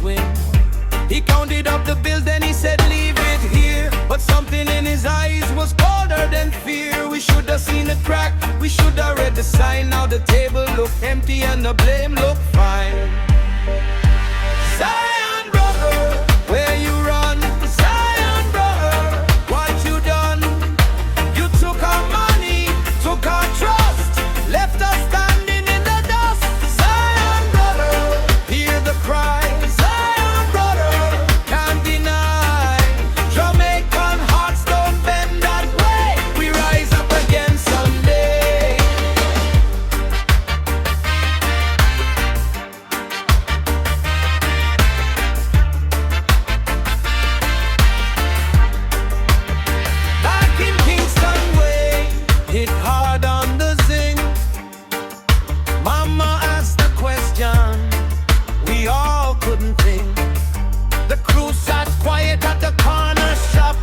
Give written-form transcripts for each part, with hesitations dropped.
swing. He counted up the bills, then he said, leave it here. But something in his eyes was colder than fear. We should have seen the crack, we should have read the sign. Now the table looked empty and the blame looked fine. Zion brother, where you run? Zion brother, what you done? You took our money, took our trust, left us standing in the dust. Zion brother, hear the cry. Zion brother, can't deny. Jamaican hearts don't bend that way. We rise up again someday. Back in Kingston way, hit hard on the zing. Mama asked the question, we all couldn't think. The crew sat quiet at the corner shop.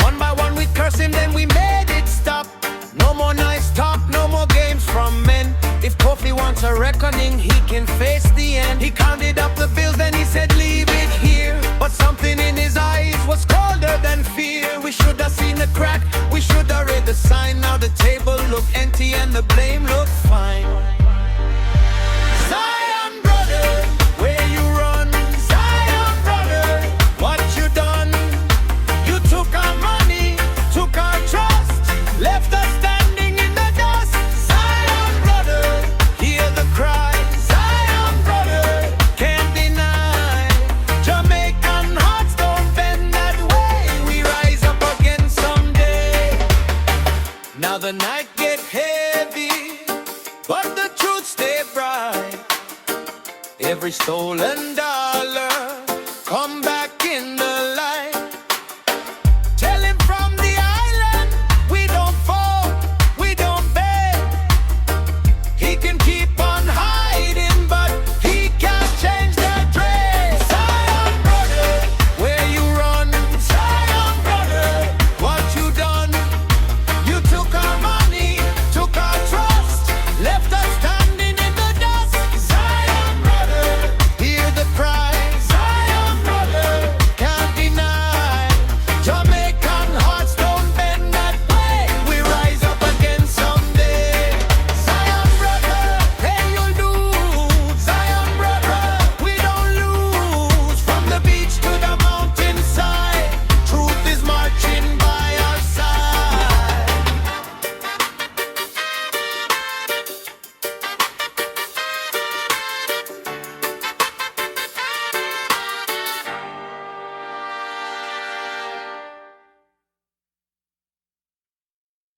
One by one we cursed him, then we made it stop. No more nice talk, no more games from men. If Kofi wants a reckoning, he can face the end. He counted up the bills, then he said, leave it here. But something in his eyes was colder than fear. We should have seen the crack, we should have read the sign. Now the table looked empty and the blame looked fine. Zion brother, where you run? Zion brother, what you done? You took our money, took our trust, left us standing in the dust. Zion brother, hear the cry. Zion brother, can't deny. Jamaican hearts don't bend that way. We rise up again someday. Now the night get heavy, but the truth stay bright. Every stolen dollar